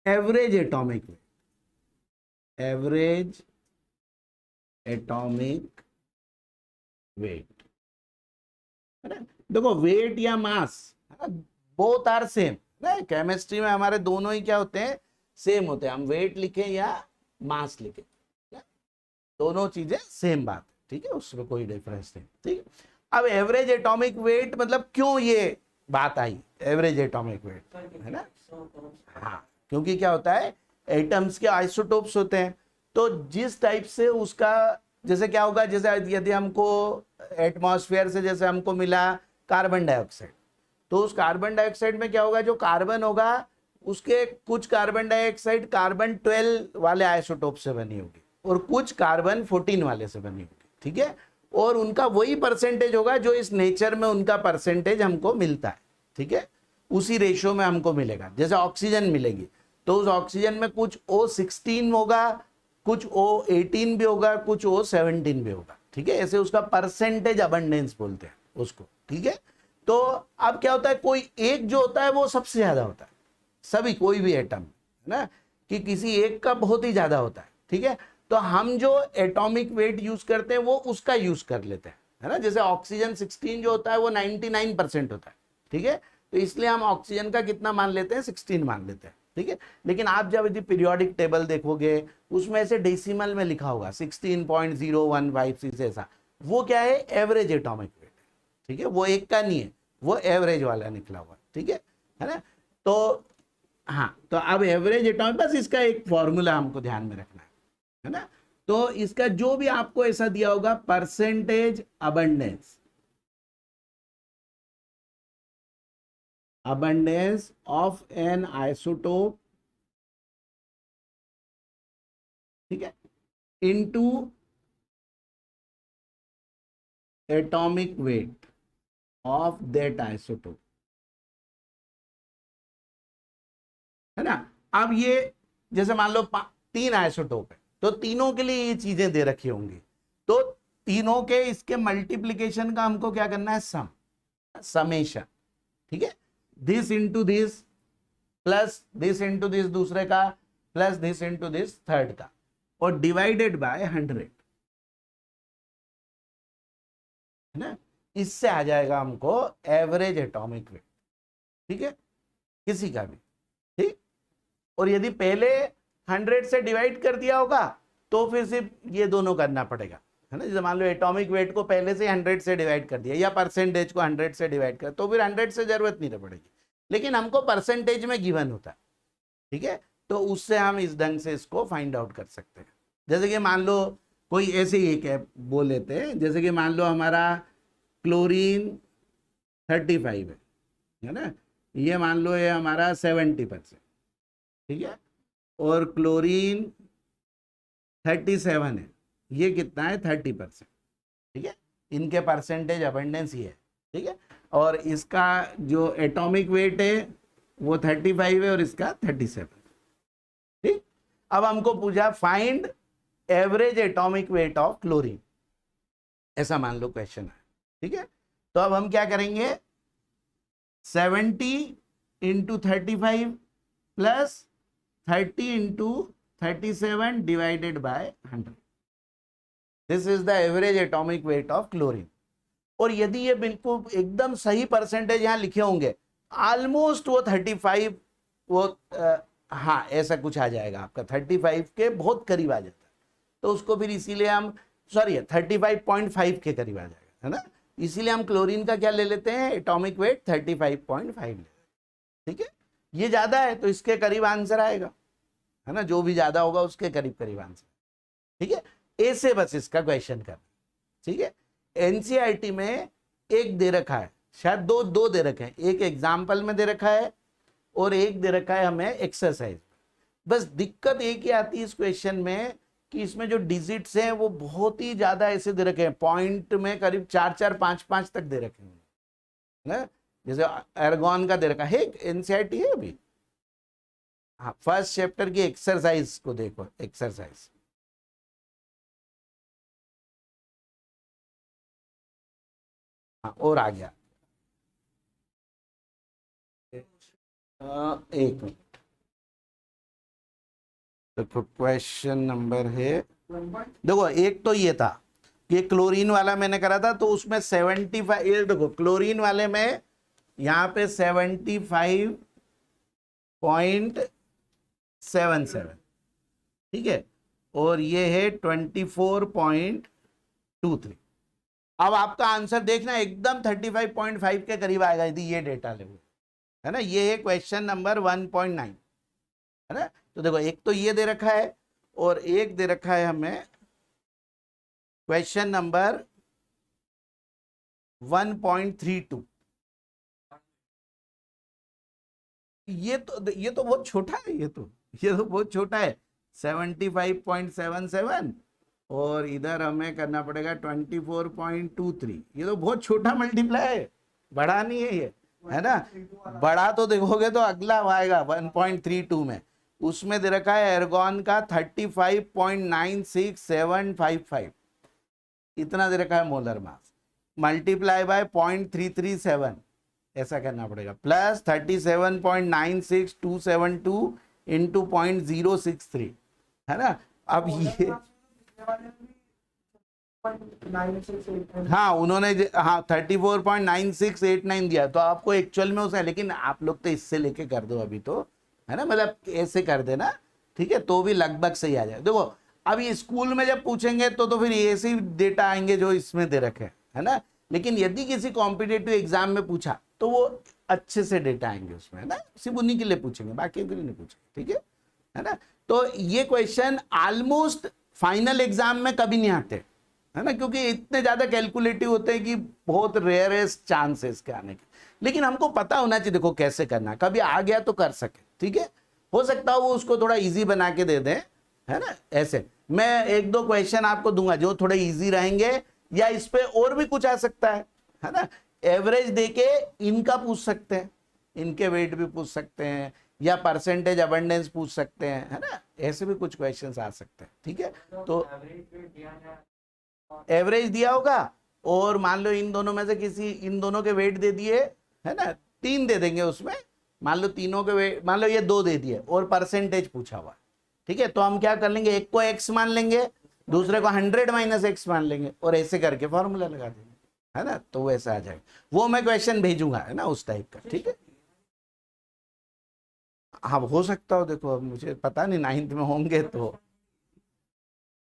Average atomic weight, average atomic weight, है ना। देखो वेट या मास बोथ आर सेम, केमिस्ट्री में हमारे दोनों ही क्या होते हैं, सेम होते हैं। हम वेट लिखें या मास लिखें, दोनों चीजें सेम बात है, ठीक है, उसमें कोई डिफरेंस नहीं, ठीक है। अब एवरेज एटॉमिक वेट मतलब क्यों ये बात आई, एवरेज एटॉमिक वेट, है ना। हाँ, क्योंकि क्या होता है, एटम्स के आइसोटोप्स होते हैं, तो जिस टाइप से उसका, जैसे क्या होगा, जैसे यदि हमको एटमॉस्फेयर से जैसे हमको मिला कार्बन डाइऑक्साइड, तो उस कार्बन डाइऑक्साइड में क्या होगा, जो कार्बन होगा उसके कुछ कार्बन डाइऑक्साइड कार्बन 12 वाले आइसोटोप से बनी होगी और कुछ कार्बन 14 वाले से बनी होगी, ठीक है। और उनका वही परसेंटेज होगा जो इस नेचर में उनका परसेंटेज हमको मिलता है, ठीक है, उसी रेशियो में हमको मिलेगा। जैसे ऑक्सीजन मिलेगी तो उस ऑक्सीजन में कुछ O16 होगा, कुछ O18 भी होगा, कुछ O17 भी होगा, ठीक है। ऐसे उसका परसेंटेज अबंडेंस बोलते हैं उसको, ठीक है। तो अब क्या होता है, कोई एक जो होता है वो सबसे ज्यादा होता है, सभी कोई भी एटम, है ना, कि किसी एक का बहुत ही ज्यादा होता है, ठीक है। तो हम जो एटॉमिक वेट यूज करते हैं वो उसका यूज कर लेते हैं, है ना। जैसे ऑक्सीजन 16 जो होता है वो 99% होता है, ठीक है, तो इसलिए हम ऑक्सीजन का कितना मान लेते हैं, 16 मान लेते हैं, ठीक है। लेकिन आप जब यदि पीरियोडिक टेबल देखोगे उसमें ऐसे डेसिमल में लिखा होगा 16.0156 ऐसा, वो क्या है, एवरेज एटॉमिक वेट है, ठीक है, वो एक का नहीं है, वो एवरेज वाला निकला हुआ, ठीक है ना। तो हाँ, तो अब एवरेज एटॉमिक, बस इसका एक फॉर्मूला हमको ध्यान में रखना है ना। तो इसका जो भी आपको ऐसा दिया होगा percentage abundance, abundance of an isotope, ठीक है, into atomic weight of that isotope, है ना। अब ये जैसे मान लो 3 आइसोटोप है तो तीनों के लिए ये चीजें दे रखी होंगी, तो तीनों के इसके मल्टीप्लीकेशन का हमको क्या करना है, सम, समेशन, ठीक है, this into this plus this into this दूसरे का plus this into this third का और डिवाइडेड बाय 100, है ना। इससे आ जाएगा हमको एवरेज एटॉमिक वेट, ठीक है, किसी का भी, ठीक। और यदि पहले 100 से डिवाइड कर दिया होगा तो फिर सिर्फ ये दोनों करना पड़ेगा, है ना। जैसे मान लो एटॉमिक वेट को पहले से 100 से डिवाइड कर दिया या परसेंटेज को 100 से डिवाइड कर, तो फिर 100 से जरूरत नहीं पड़ेगी, लेकिन हमको परसेंटेज में गिवन होता है, ठीक है। तो उससे हम इस ढंग से इसको फाइंड आउट कर सकते हैं। जैसे कि मान लो कोई ऐसे ही एक है, बोल लेते हैं, जैसे कि मान लो हमारा क्लोरीन 35 है ना, ये मान लो ये हमारा 70%, ठीक है, और क्लोरीन 37 है, ये कितना है, 30%, ठीक है। इनके परसेंटेज अबंडेंस ये है, ठीक है। और इसका जो एटॉमिक वेट है वो 35 है और इसका 37, ठीक। अब हमको पूछा find average atomic weight of chlorine, ऐसा मान लो क्वेश्चन है, ठीक है। तो अब हम क्या करेंगे, 70 into 35 plus 30 into 37 divided by 100, this is the average atomic weight of chlorine. और यदि ये बिल्कुल एकदम सही परसेंटेज यहां लिखे होंगे, ऑलमोस्ट वो 35, वो हाँ ऐसा कुछ आ जाएगा आपका, 35 के बहुत करीब आ जाता है, तो उसको फिर इसीलिए हम, सॉरी 35.5 के करीब आ जाएगा, है ना। इसीलिए हम क्लोरीन का क्या ले लेते हैं, एटॉमिक वेट 35.5 ले लेते हैं, ठीक है। ये ज्यादा है तो इसके करीब आंसर आएगा, है ना, जो भी ज्यादा होगा उसके करीब करीब आंसर, ठीक है। ऐसे बस इसका क्वेश्चन कर, ठीक है। एनसीईआरटी में एक दे रखा है, शायद दो दो दे रखे हैं, एक एग्जाम्पल में दे रखा है और एक दे रखा है हमें एक्सरसाइज। बस दिक्कत एक ही आती है इस क्वेश्चन में कि इसमें जो डिजिट्स हैं वो बहुत ही ज्यादा ऐसे दे रखे हैं, पॉइंट में करीब 4 4 5 5 तक दे रखे हैं ना। जैसे एर्गॉन का दे रखा है, एनसीईआरटी है अभी, हाँ, फर्स्ट चैप्टर की एक्सरसाइज को देखो, एक्सरसाइज, हाँ, और आ गया, एक मिनट, देखो क्वेश्चन नंबर है, देखो एक तो ये था कि क्लोरीन वाला मैंने करा था, तो उसमें 75, ये देखो क्लोरीन वाले में यहाँ पे 75.77, ठीक है, और ये है 24.23। अब आपका आंसर देखना एकदम 35.5 के करीब आएगा यदि ये डेटा ले, है ना। ये है क्वेश्चन नंबर 1.9, है ना। तो देखो एक तो ये दे रखा है और एक दे रखा है हमें क्वेश्चन नंबर 1.32। ये तो बहुत छोटा है, ये तो बहुत छोटा है, 75.77, और इधर हमें करना पड़ेगा 24.23। ये तो बहुत छोटा मल्टीप्लाई है, बड़ा नहीं है ये, है ना। बड़ा तो देखोगे तो अगला आएगा 1.32 में, उसमें दे रखा है एर्गॉन का 35.96755, इतना दे रखा है मोलर मास, मल्टीप्लाई बाय 0.337, ऐसा करना पड़ेगा, प्लस 37.96272 इंटू 0.063, है ना। अब ये हाँ उन्होंने हाँ 34.9689 दिया, तो आपको एक्चुअल में उसे, लेकिन आप लोग तो इससे लेके कर दो अभी तो, है ना, मतलब ऐसे कर देना, ठीक है, तो भी लगभग सही आ जाए। देखो अब ये स्कूल में जब पूछेंगे तो फिर ऐसे ही डेटा आएंगे जो इसमें दे रखे है ना, लेकिन यदि किसी कॉम्पिटेटिव एग्जाम में पूछा तो वो अच्छे से डेटा आएंगे उसमें, है ना, सिर्फ उन्हीं के लिए पूछेंगे, बाकी के लिए नहीं पूछेंगे, ठीक है ना। तो ये क्वेश्चन ऑलमोस्ट फाइनल एग्जाम में कभी नहीं आते, है ना, क्योंकि इतने ज्यादा कैलकुलेटिव होते हैं कि बहुत रेयरेस्ट चांसेस के आने के, लेकिन हमको पता होना चाहिए देखो कैसे करना, कभी आ गया तो कर सके, ठीक है। हो सकता है वो उसको थोड़ा इजी बना के दे दें, है ना। ऐसे मैं एक दो क्वेश्चन आपको दूंगा जो थोड़े इजी रहेंगे, या इस पे और भी कुछ आ सकता है ना। एवरेज देके इनका पूछ सकते हैं, इनके वेट भी पूछ सकते हैं, या परसेंटेज अबंडेंस पूछ सकते हैं, है ना, ऐसे भी कुछ क्वेश्चंस आ सकते हैं, ठीक है। तो एवरेज दिया होगा, और मान लो इन दोनों में से किसी, इन दोनों के वेट दे दिए, है ना, 3 दे देंगे उसमें, मान लो तीनों के वेट, मान लो ये 2 दे दिए और परसेंटेज पूछा हुआ, ठीक है, तो हम क्या कर लेंगे, एक को x मान लेंगे, दूसरे को 100 माइनस x मान लेंगे, और ऐसे करके फॉर्मूला लगा देंगे, है ना, तो वैसा आ जाएगा। वो मैं क्वेश्चन भेजूंगा, है ना, उस टाइप का, ठीक है। हाँ हो सकता हो, देखो अब मुझे पता नहीं 9th में होंगे तो,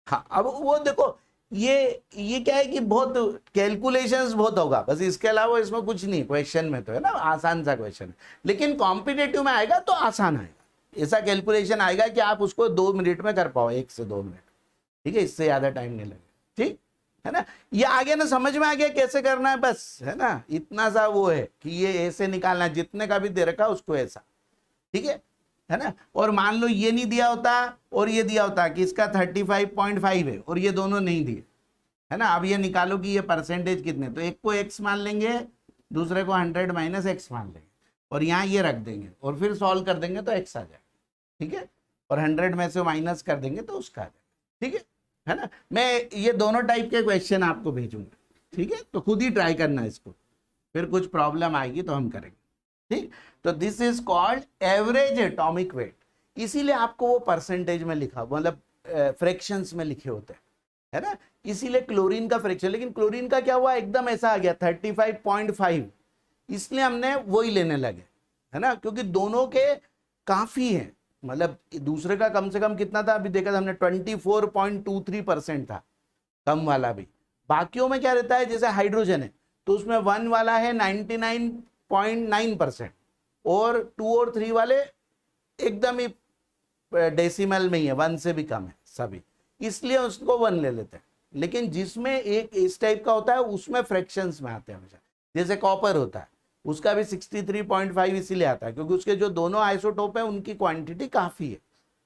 हाँ अब वो देखो ये क्या है कि बहुत कैलकुलेशंस बहुत होगा, बस इसके अलावा इसमें कुछ नहीं, क्वेश्चन में तो है ना आसान सा क्वेश्चन, लेकिन कॉम्पिटेटिव में आएगा तो आसान आएगा, ऐसा कैलकुलेशन आएगा कि आप उसको 2 मिनट में कर पाओ, 1 से 2 मिनट, ठीक है, इससे ज्यादा टाइम नहीं लगेगा, ठीक है ना। ये आगे ना समझ में आ गया कैसे करना है, बस, है ना, इतना सा वो है कि ये ऐसे निकालना है, जितने का भी दे रखा उसको ऐसा, ठीक है ना। और मान लो ये नहीं दिया होता और ये दिया होता कि इसका 35.5 है और ये दोनों नहीं दिए, है ना, अब ये निकालो कि ये परसेंटेज कितने, तो एक को x मान लेंगे, दूसरे को 100 माइनस x मान लेंगे, और यहाँ ये रख देंगे, और फिर सॉल्व कर देंगे तो x आ जाएगा, ठीक है, और 100 में से माइनस कर देंगे तो उसका आ जाएगा, ठीक है ना। मैं ये दोनों टाइप के क्वेश्चन आपको भेजूंगा, ठीक है, तो खुद ही ट्राई करना इसको, फिर कुछ प्रॉब्लम आएगी तो हम करेंगे, ठीक। तो this is called average atomic weight, इसीलिए आपको वो परसेंटेज में लिखा, मतलब फ्रैक्शंस में लिखे होते हैं, है ना, इसीलिए क्लोरीन का फ्रैक्शन, लेकिन क्लोरीन का क्या हुआ एकदम ऐसा आ गया 35.5, इसलिए हमने वही लेने लगे, है ना, क्योंकि दोनों के काफी हैं, मतलब दूसरे का कम से कम कितना था, अभी देखा था हमने 24.23% था कम वाला भी, बाकियों में क्या रहता है, जैसे हाइड्रोजन है तो उसमें 1 वाला है 99.9%, और 2 और 3 वाले एकदम ही डेसिमल में ही है, 1 से भी कम है सभी, इसलिए उसको 1 ले लेते हैं। लेकिन जिसमें एक इस टाइप का होता है उसमें फ्रैक्शंस में आते हैं हमेशा, जैसे कॉपर होता है उसका भी 63.5 इसीलिए आता है क्योंकि उसके जो दोनों आइसोटोप है उनकी क्वांटिटी काफी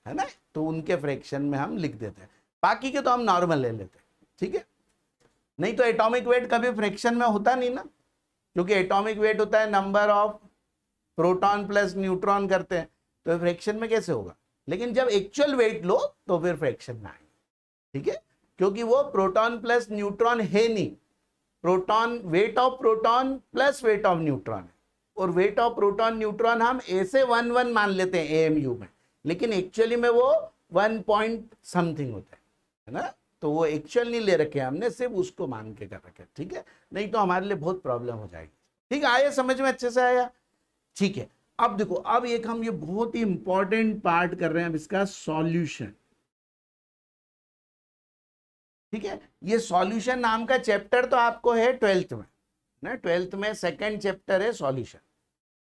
है ना, तो उनके फ्रैक्शन में हम लिख देते हैं, बाकी के तो हम नॉर्मल ले लेते हैं, ठीक है। नहीं तो एटॉमिक वेट कभी फ्रैक्शन में होता नहीं ना, क्योंकि एटॉमिक वेट होता है number of proton plus neutron करते हैं, तो फ्रैक्शन में कैसे होगा, लेकिन जब एक्चुअल वेट लो तो फिर फ्रैक्शन में आएंगे, ठीक है, क्योंकि वो प्रोटॉन प्लस न्यूट्रॉन है नहीं, proton weight of proton plus weight of neutron है, और वेट ऑफ प्रोटॉन न्यूट्रॉन हम ऐसे 1 1 मान लेते हैं एएमयू में, लेकिन एक्चुअली में वो 1 पॉइंट समथिंग होता है ना, तो वो एक्चुअल नहीं ले रखे हमने, सिर्फ उसको मान के कर रखे, ठीक है, नहीं तो हमारे लिए बहुत प्रॉब्लम हो जाएगी। ठीक है, आया समझ में, अच्छे से आया, ठीक है। अब देखो, अब एक हम ये बहुत ही इंपॉर्टेंट पार्ट कर रहे हैं अब इसका, सॉल्यूशन। ठीक है, ये सॉल्यूशन नाम का चैप्टर तो आपको है 12th में ना, 12th में सेकंड चैप्टर है सॉल्यूशन,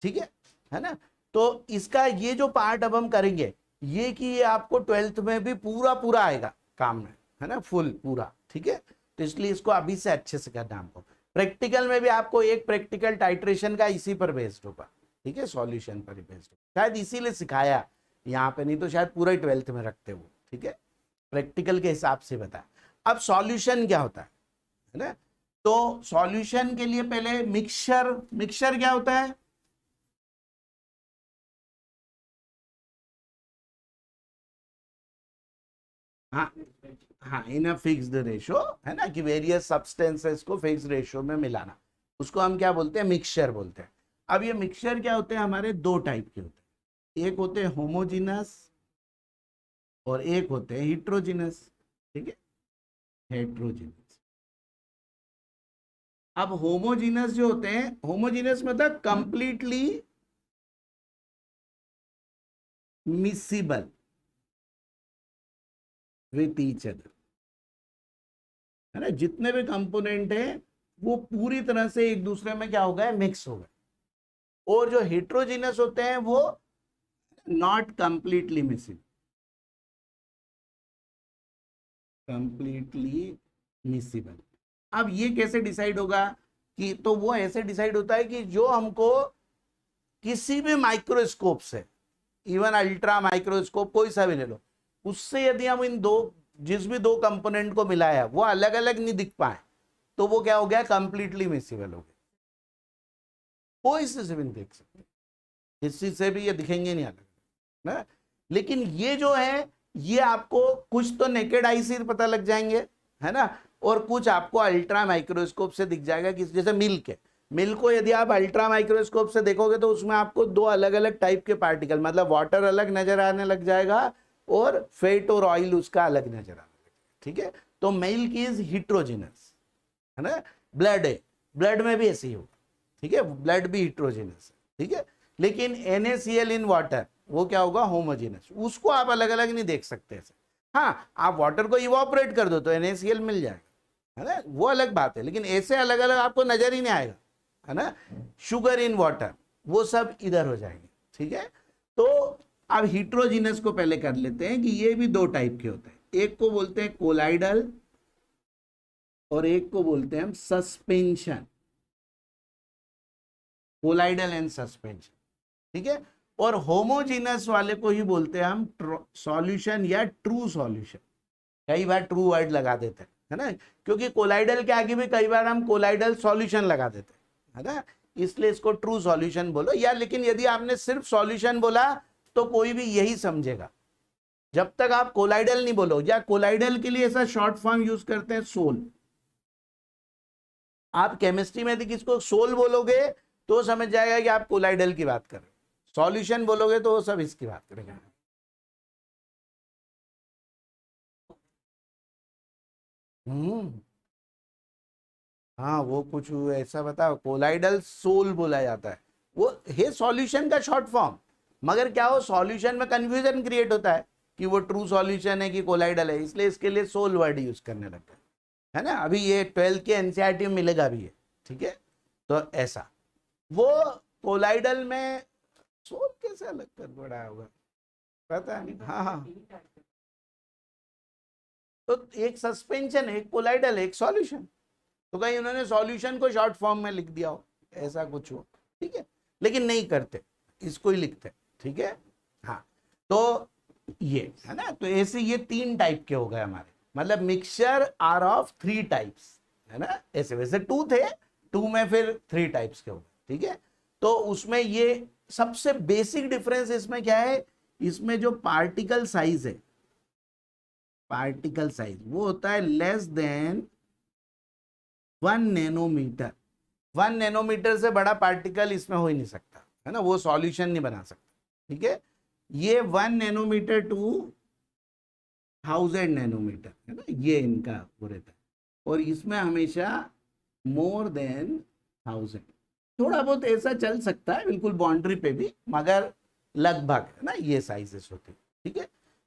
ठीक है ना। तो इसका ये जो पार्ट अब हम करेंगे, ये कि ये आपको 12th में भी पूरा पूरा आएगा काम में, है ना, फुल पूरा, ठीक है। तो इसलिए इसको अभी से अच्छे से करना हमको। प्रैक्टिकल में भी आपको एक प्रैक्टिकल टाइट्रेशन का इसी पर बेस्ड होगा, ठीक है, सॉल्यूशन पर ही बेस्ड होगा, शायद इसीलिए सिखाया यहाँ पे, नहीं तो शायद पूरा 12th में रखते हो, ठीक है, प्रैक्टिकल के हिसाब से बता। अब सॉल्यूशन क्या होता है ना, तो सॉल्यूशन के लिए पहले मिक्सचर क्या होता है, हाँ हाँ, इन अ फिक्स्ड रेशो, है ना, कि वेरियस सब्सटेंसेस को फिक्स रेशो में मिलाना, उसको हम क्या बोलते हैं, मिक्सचर बोलते हैं। अब ये मिक्सचर क्या होते हैं, हमारे दो टाइप के होते हैं, एक होते हैं होमोजीनस और एक होते हैं हिट्रोजीनस, ठीक है, हेट्रोजीनस। अब होमोजीनस जो होते हैं, होमोजीनस मतलब completely miscible with each other, है ना, जितने भी कंपोनेंट है वो पूरी तरह से एक दूसरे में क्या हो गए, मिक्स हो गए। और जो हेट्रोजीनस होते हैं वो not completely miscible, completely miscible. अब ये कैसे डिसाइड होगा, कि तो वो ऐसे डिसाइड होता है कि जो हमको किसी भी माइक्रोस्कोप से, इवन अल्ट्रा माइक्रोस्कोप कोई सा भी ले लो, उससे यदि हम इन दो, जिस भी दो कंपोनेंट को मिलाया वो अलग अलग नहीं दिख पाए, तो वो क्या हो गया, कंप्लीटली मिसिबल हो गया। कोई से भी नहीं देख सकते, किसी से भी ये दिखेंगे नहीं अलग ना। लेकिन ये जो है, ये आपको कुछ तो नेकेड आई से पता लग जाएंगे, है ना, और कुछ आपको अल्ट्रा माइक्रोस्कोप से दिख जाएगा, कि जैसे मिल्क है, मिल्क को यदि आप अल्ट्रा माइक्रोस्कोप से देखोगे तो उसमें आपको दो अलग अलग टाइप के पार्टिकल, मतलब वाटर अलग नजर आने लग जाएगा और फैट और ऑयल उसका अलग नजर आने लगेगा, ठीक है। तो मिल्क इज हिट्रोजिनस, है ना। ब्लड है, ब्लड में भी ऐसे ही होगा, ठीक है, ब्लड भी हिट्रोजिनस है, ठीक है। लेकिन NaCl इन वाटर वो क्या होगा, होमोजीनस, उसको आप अलग अलग नहीं देख सकते ऐसे। हाँ, आप वाटर को इवापोरेट कर दो तो NaCl मिल जाएगा, है ना, वो अलग बात है, लेकिन ऐसे अलग अलग आपको नजर ही नहीं आएगा, है ना। शुगर इन वाटर, वो सब इधर हो जाएंगे, ठीक है। तो अब हिट्रोजीनस को पहले कर लेते हैं, कि ये भी दो टाइप के होते हैं, एक को बोलते हैं कोलाइडल और एक को बोलते हैं हम सस्पेंशन, कोलाइडल एंड सस्पेंशन, ठीक है। और होमोजीनस वाले को ही बोलते हैं हम सॉल्यूशन या ट्रू सॉल्यूशन, कई बार ट्रू वर्ड लगा देते हैं, है ना, क्योंकि कोलाइडल के आगे भी कई बार हम कोलाइडल सॉल्यूशन लगा देते हैं, है ना, इसलिए इसको ट्रू सॉल्यूशन बोलो। या लेकिन यदि आपने सिर्फ सॉल्यूशन बोला तो कोई भी यही समझेगा, जब तक आप कोलाइडल नहीं बोलो, या कोलाइडल के लिए ऐसा शॉर्ट फॉर्म यूज करते हैं सोल। आप केमिस्ट्री में यदि किसको सोल बोलोगे तो समझ जाएगा कि आप कोलाइडल की बात कर रहे हो, सॉल्यूशन बोलोगे तो वो सब इसकी बात करेंगे। हम्म, हाँ, वो कुछ ऐसा बताओ, कोलाइडल सोल बोला जाता है, वो है सॉल्यूशन का शॉर्ट फॉर्म। मगर क्या हो, सॉल्यूशन में कंफ्यूजन क्रिएट होता है कि वो ट्रू सॉल्यूशन है कि कोलाइडल है, इसलिए इसके लिए सोल वर्ड यूज करने लगता है ना। अभी ये 12th के NCERT में मिलेगा भी ये, ठीक है। तो ऐसा वो कोलाइडल में सोल कैसे अलग कर पड़ा होगा, पता नहीं। हाँ हाँ, तो एक सस्पेंशन है, एक कोलाइडल है, एक सॉल्यूशन, तो कहीं उन्होंने सॉल्यूशन को शॉर्ट फॉर्म में लिख दिया हो, ऐसा कुछ हो, ठीक है, लेकिन नहीं करते, इसको ही लिखते, ठीक है। हाँ, तो ये है ना, तो ऐसे ये 3 टाइप के हो गए हमारे, मतलब मिक्सचर आर ऑफ 3 टाइप्स, है ना, ऐसे वैसे 2 थे, 2 में फिर 3 टाइप्स के हो गए, ठीक है। तो उसमें ये सबसे बेसिक डिफरेंस इसमें क्या है, इसमें जो पार्टिकल साइज है, पार्टिकल साइज वो होता है लेस देन 1 नैनोमीटर। 1 नैनोमीटर से बड़ा पार्टिकल इसमें हो ही नहीं सकता, है ना, वो सॉल्यूशन नहीं बना सकता, ठीक है। ये 1 नैनोमीटर टू 1000 नैनोमीटर, है ना, ये इनका वो रहता है। और इसमें हमेशा मोर देन 1000, थोड़ा बहुत ऐसा चल सकता है बिल्कुल बाउंड्री पे भी, मगर लगभग, है ना, ये साइजेस होते हैं, ठीक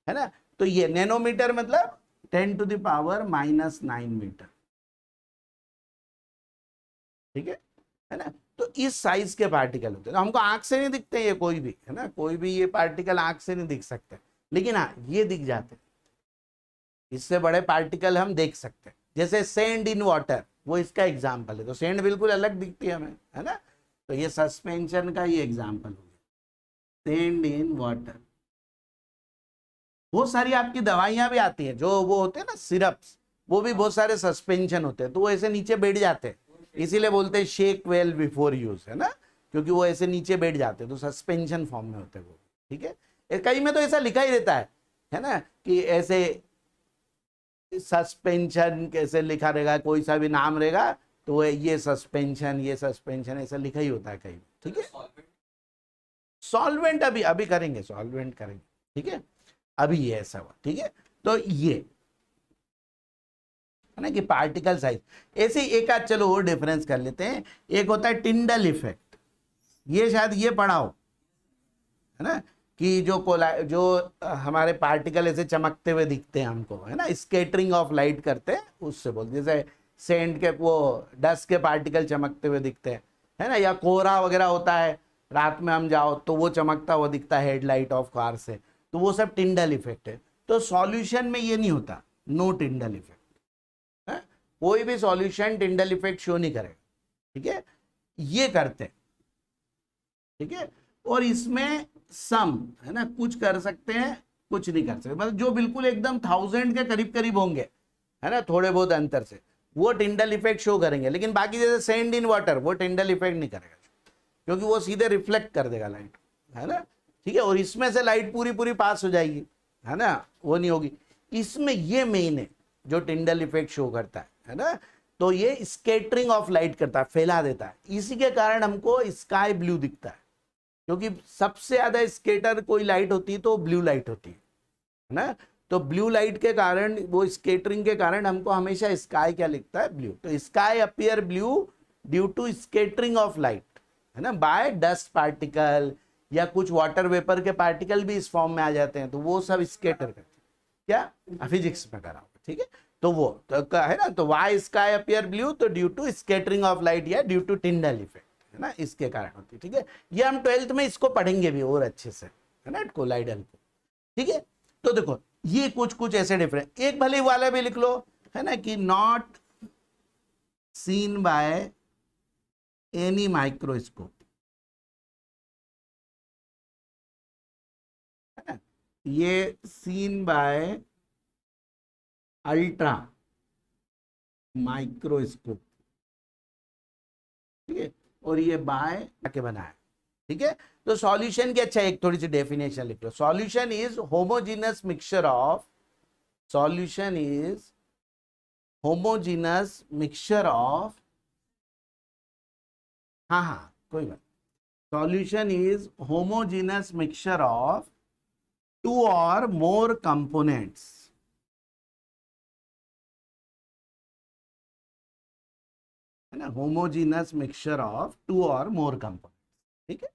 है ना। तो ये नैनोमीटर मतलब 10⁻⁻9 मीटर, ठीक है ना। तो इस साइज के पार्टिकल होते हैं, तो हमको आंख से नहीं दिखते ये कोई भी, है ना, कोई भी ये पार्टिकल आंख से नहीं दिख सकते, लेकिन हाँ ये दिख जाते हैं। इससे बड़े पार्टिकल हम देख सकते हैं, जैसे सेंड इन वाटर, वो इसका एग्जाम्पल है। तो सेंड बिल्कुल अलग दिखती है हमें, है ना, तो ये सस्पेंशन का ही एग्जाम्पल हो गया, सेंड इन वाटर। बहुत सारी आपकी दवाइयां भी आती हैं, जो वो होते हैं ना सिरप्स, वो भी बहुत सारे सस्पेंशन होते हैं, तो वो ऐसे नीचे बैठ जाते हैं, इसीलिए बोलते हैं शेक वेल बिफोर यूज, है ना, क्योंकि वो ऐसे नीचे बैठ जाते हैं, तो सस्पेंशन फॉर्म में होते हैं वो, ठीक है। कई में तो ऐसा लिखा ही रहता है ना, कि ऐसे सस्पेंशन कैसे लिखा रहेगा, कोई सा भी नाम रहेगा तो ये सस्पेंशन ऐसा लिखा ही होता है कहीं, ठीक है। सॉल्वेंट अभी अभी करेंगे, सॉल्वेंट करेंगे, ठीक है, अभी ये ऐसा हुआ, ठीक है। तो ये है ना कि पार्टिकल साइज, ऐसे एक आध चलो और डिफरेंस कर लेते हैं। एक होता है टिंडल इफेक्ट, ये शायद ये पढ़ा हो, है ना, कि जो हमारे पार्टिकल ऐसे चमकते हुए दिखते हैं हमको, है ना, स्केटरिंग ऑफ लाइट करते हैं, उससे बोलते हैं। जैसे सेंड के वो डस्ट के पार्टिकल चमकते हुए दिखते हैं, है ना, या कोहरा वगैरह होता है, रात में हम जाओ तो वो चमकता हुआ दिखता है हेडलाइट ऑफ कार से, तो वो सब टिंडल इफेक्ट है। तो सॉल्यूशन में ये नहीं होता, नो टिंडल इफेक्ट, कोई भी सॉल्यूशन टिंडल इफेक्ट शो नहीं करेगा, ठीक है, ये करते हैं, ठीक है। और इसमें सम, है ना, कुछ कर सकते हैं कुछ नहीं कर सकते, मतलब जो बिल्कुल एकदम 1000 के करीब करीब होंगे, है ना, थोड़े बहुत अंतर से, वो टिंडल इफेक्ट शो करेंगे। लेकिन बाकी जैसे सेंड इन वाटर, वो टिंडल इफेक्ट नहीं करेगा, क्योंकि वो सीधे रिफ्लेक्ट कर देगा लाइट, है ना, ठीक है। और इसमें से लाइट पूरी पूरी पास हो जाएगी, है ना, वो नहीं होगी। इसमें ये मेन है जो टिंडल इफेक्ट शो करता है ना, तो ये स्केटरिंग ऑफ लाइट करता है, फैला देता है। इसी के कारण हमको स्काई ब्लू दिखता है, क्योंकि सबसे ज्यादा स्केटर कोई लाइट होती है तो ब्लू लाइट होती है ना, तो ब्लू लाइट के कारण, वो स्केटरिंग के कारण हमको हमेशा स्काई क्या लिखता है, ब्लू। तो sky appear blue due to scattering of light, है ना, बाय डस्ट पार्टिकल, या कुछ वाटर वेपर के पार्टिकल भी इस फॉर्म में आ जाते हैं, तो वो सब स्केटर करते हैं, क्या फिजिक्स में करा होगा, ठीक है। तो वो तो है ना, तो वाई स्काई अपीयर ब्लू, तो due to scattering of light या ड्यू टू टिंडल इफेक्ट, है ना, इसके कारण होती है, ठीक है। ये हम 12th में इसको पढ़ेंगे भी और अच्छे से, है ना, कोलाइडल को, ठीक है। तो देखो ये कुछ कुछ ऐसे डिफरेंट, एक भले वाला भी लिख लो, है ना, कि not seen by any microscope, है ना, ये सीन बाय अल्ट्रा माइक्रोस्कोप, ठीक है, और ये बाय के बना है, ठीक है। तो सॉल्यूशन की अच्छा एक थोड़ी सी डेफिनेशन लिख लो। Solution is homogeneous mixture of, solution is homogeneous mixture of, हाँ कोई बात, solution is homogeneous mixture of two और मोर कंपोनेंट्स, है ना, होमोजीनस मिक्सचर ऑफ टू और मोर कंपोनेंट्स, ठीक है।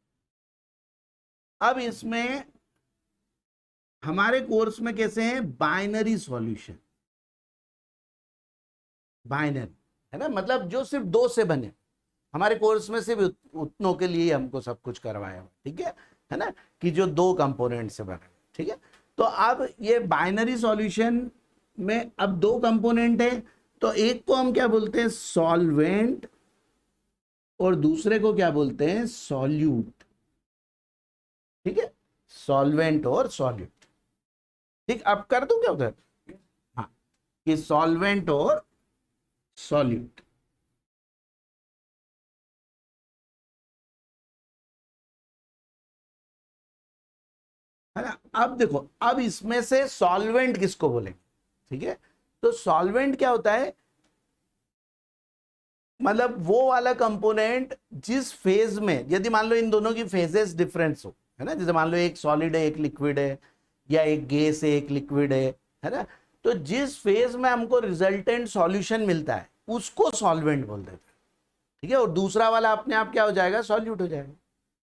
अब इसमें हमारे कोर्स में कैसे हैं, बाइनरी सॉल्यूशन, बाइनरी, है ना, मतलब जो सिर्फ दो से बने, हमारे कोर्स में सिर्फ उतनों के लिए हमको सब कुछ करवाया हुआ, ठीक है ना, कि जो दो कंपोनेंट से बने, ठीक है। तो अब ये बाइनरी सॉल्यूशन में अब दो कंपोनेंट है, तो एक को हम क्या बोलते हैं, सॉल्वेंट, और दूसरे को क्या बोलते हैं, सॉल्यूट, ठीक है, सॉल्वेंट और सॉल्यूट, ठीक। अब कर दूं क्या उधर, हाँ, कि सॉल्वेंट और सॉल्यूट, है ना। अब देखो, अब इसमें से सॉल्वेंट किसको बोलेंगे, ठीक है। तो सॉल्वेंट क्या होता है, मतलब वो वाला कंपोनेंट जिस फेज में, यदि मान लो इन दोनों की फेजेस डिफरेंस हो, है ना, जैसे मान लो एक सॉलिड है एक लिक्विड है, या एक गैस है एक लिक्विड है, है ना। तो जिस फेज में हमको रिजल्टेंट सॉल्यूशन मिलता है उसको सॉल्वेंट बोल देते हैं, ठीक है। और दूसरा वाला अपने आप क्या हो जाएगा, सॉल्यूट हो जाएगा,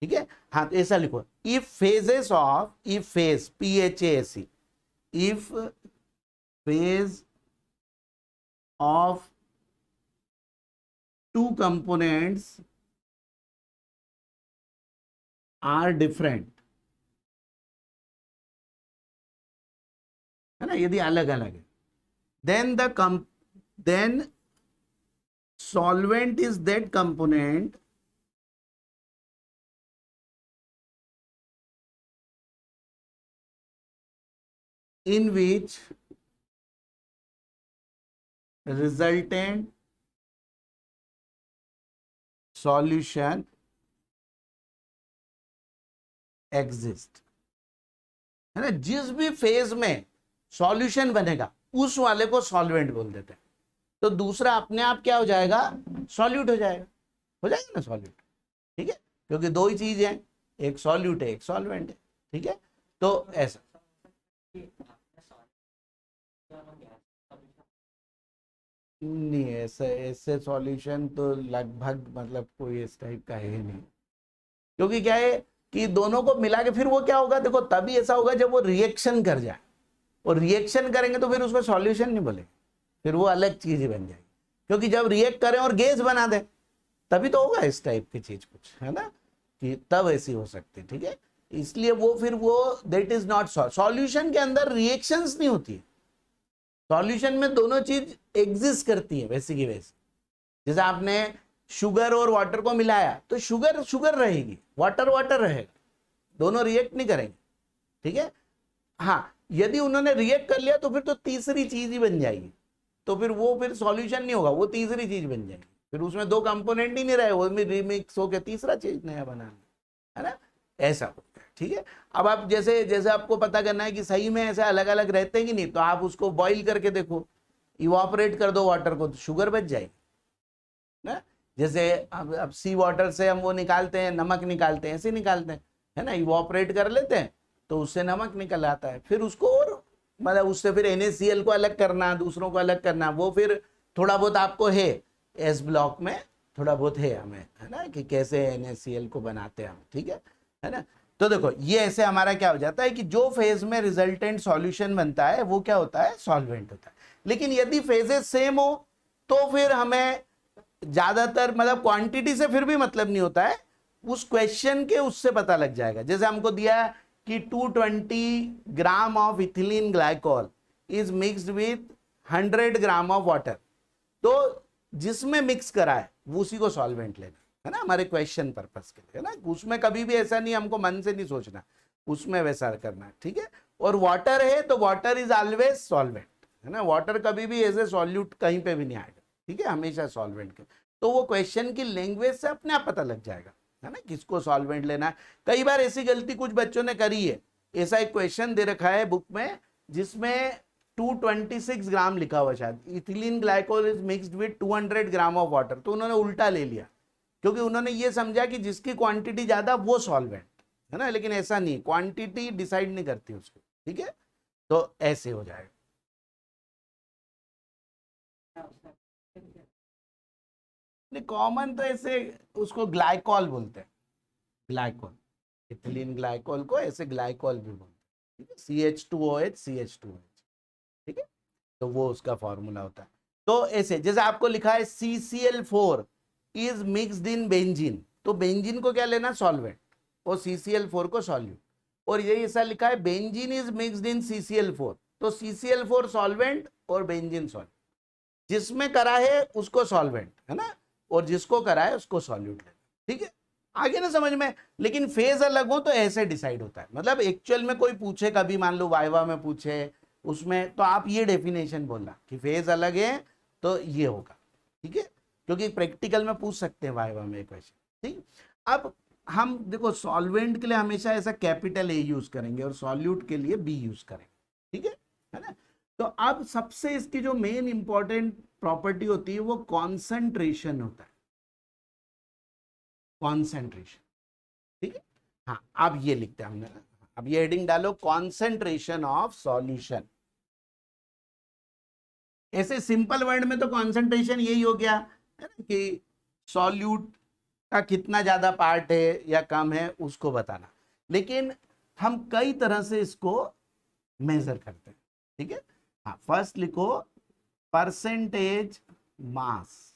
ठीक है। हाँ, तो ऐसा लिखो, if phases of, if phase PHASE, if phase of two components are different, है ना, यदि अलग अलग है, then then solvent is that component in which resultant solution exist, है ना। जिस भी फेज में सॉल्यूशन बनेगा उस वाले को सॉल्वेंट बोल देते हैं। तो दूसरा अपने आप क्या हो जाएगा, सॉल्यूट हो जाएगा, हो जाएगा ना सॉल्यूट, ठीक है, क्योंकि दो ही चीज है, एक सॉल्यूट है एक सॉल्वेंट है, ठीक है। तो ऐसा नहीं, ऐसे ऐसे सॉल्यूशन तो लगभग मतलब कोई इस टाइप का है नहीं, क्योंकि क्या है कि दोनों को मिला के फिर वो क्या होगा, देखो तभी ऐसा होगा जब वो रिएक्शन कर जाए, और रिएक्शन करेंगे तो फिर उसको सॉल्यूशन नहीं बोलेंगे, फिर वो अलग चीज ही बन जाएगी, क्योंकि जब रिएक्ट करें और गैस बना दे तभी तो होगा इस टाइप की चीज कुछ, है ना, कि तब ऐसी हो सकती, ठीक है। इसलिए वो फिर वो दैट इज नॉट सॉल्यूशन के अंदर रिएक्शंस नहीं होती है, सॉल्यूशन में दोनों चीज एग्जिस्ट करती है वैसी की वैसी। जैसे आपने शुगर और वाटर को मिलाया तो शुगर शुगर रहेगी, वाटर वाटर रहेगा, दोनों रिएक्ट नहीं करेंगे, ठीक है। हाँ, यदि उन्होंने रिएक्ट कर लिया तो फिर तो तीसरी चीज ही बन जाएगी, तो फिर वो फिर सॉल्यूशन नहीं होगा, वो तीसरी चीज बन जाएगी, फिर उसमें दो कंपोनेंट ही नहीं रहे, वो में रिमिक्स होकर तीसरा चीज नया बनाना, है ना, ऐसा होता है, ठीक है। अब आप जैसे जैसे आपको पता करना है कि सही में ऐसे अलग अलग रहते हैं कि नहीं, तो आप उसको बॉईल करके देखो, इवापोरेट कर दो वाटर को, तो शुगर बच जाएगी ना। जैसे अब सी वाटर से हम वो निकालते हैं, नमक निकालते हैं, ऐसे निकालते हैं, है ना, इवापोरेट कर लेते हैं तो उससे नमक निकल आता है, फिर उसको और मतलब उससे फिर NaCl को अलग करना, दूसरों को अलग करना, वो फिर थोड़ा बहुत आपको है एस ब्लॉक में, थोड़ा बहुत है हमें, है ना, कि कैसे NaCl को बनाते हैं हम, ठीक है ना। तो देखो ये ऐसे हमारा क्या हो जाता है कि जो फेज में रिजल्टेंट सॉल्यूशन बनता है वो क्या होता है, सॉल्वेंट होता है। लेकिन यदि फेजेस सेम हो तो फिर हमें ज्यादातर मतलब क्वांटिटी से फिर भी मतलब नहीं होता है, उस क्वेश्चन के उससे पता लग जाएगा। जैसे हमको दिया कि 220 gram of ethylene glycol is mixed with 100 gram of water, तो जिसमें मिक्स करा है वो उसी को सॉल्वेंट लेना, है ना, हमारे क्वेश्चन पर्पस के लिए, है ना। उसमें कभी भी ऐसा नहीं, हमको मन से नहीं सोचना, उसमें वैसा करना है, ठीक है। और वाटर है तो वाटर इज ऑलवेज सॉल्वेंट, है ना, वाटर कभी भी एज ए सॉल्यूट कहीं पे भी नहीं आएगा, ठीक है, हमेशा सॉल्वेंट के। तो वो क्वेश्चन की लैंग्वेज से अपने आप पता लग जाएगा, है ना, किसको सॉल्वेंट लेना है। कई बार ऐसी गलती कुछ बच्चों ने करी है, ऐसा एक क्वेश्चन दे रखा है बुक में जिसमें 226 ग्राम लिखा हुआ, शायद ethylene glycol is mixed with 200 gram of water, तो उन्होंने उल्टा ले लिया, क्योंकि उन्होंने ये समझा कि जिसकी क्वांटिटी ज्यादा वो सॉल्वेंट, है ना, लेकिन ऐसा नहीं, क्वांटिटी डिसाइड नहीं करती उसको, ठीक है। तो ऐसे हो जाएगा। नहीं, कॉमन तो ऐसे उसको ग्लाइकॉल बोलते हैं, ग्लाइकॉल, इथिलीन ग्लाइकॉल को ऐसे ग्लाइकॉल भी बोलते हैं, ठीक है, CH2OH CH2OH, ठीक है। तो वो उसका फॉर्मूला होता है। तो ऐसे जैसे आपको लिखा है CCl4 is mixed in benzene, तो बेंजीन को क्या लेना, सॉल्वेंट, और CCl4 को सॉल्यूट। और ये ऐसा लिखा है benzene is mixed in CCl4, तो CCl4 सॉल्वेंट और बेंजीन सॉल्वेंट, जिसमें करा है उसको सॉल्वेंट, है ना, और जिसको करा है उसको सॉल्यूट लेना, ठीक है। आगे ना समझ में, लेकिन फेज अलग हो तो ऐसे डिसाइड होता है, मतलब एक्चुअल में कोई पूछे कभी, मान लो वाइवा में पूछे उसमें, तो आप ये डेफिनेशन बोलना कि फेज अलग है तो ये होगा, ठीक है, क्योंकि प्रैक्टिकल में पूछ सकते हैं वाइवा में क्वेश्चन, ठीक। अब हम देखो सॉल्वेंट के लिए हमेशा ऐसा कैपिटल A यूज करेंगे और सॉल्यूट के लिए B यूज करेंगे, ठीक है ना। तो अब सबसे इसकी जो मेन इंपॉर्टेंट प्रॉपर्टी होती है वो कॉन्सेंट्रेशन होता है, कॉन्सेंट्रेशन, ठीक है। हाँ, अब ये लिखते हैं हमने, अब ये हेडिंग डालो, कॉन्सेंट्रेशन ऑफ सॉल्यूशन, ऐसे सिंपल वर्ड में तो कॉन्सेंट्रेशन यही हो गया है ना, कि सॉल्यूट का कितना ज्यादा पार्ट है या कम है उसको बताना। लेकिन हम कई तरह से इसको मेजर करते हैं, ठीक है। हाँ, फर्स्ट लिखो परसेंटेज मास,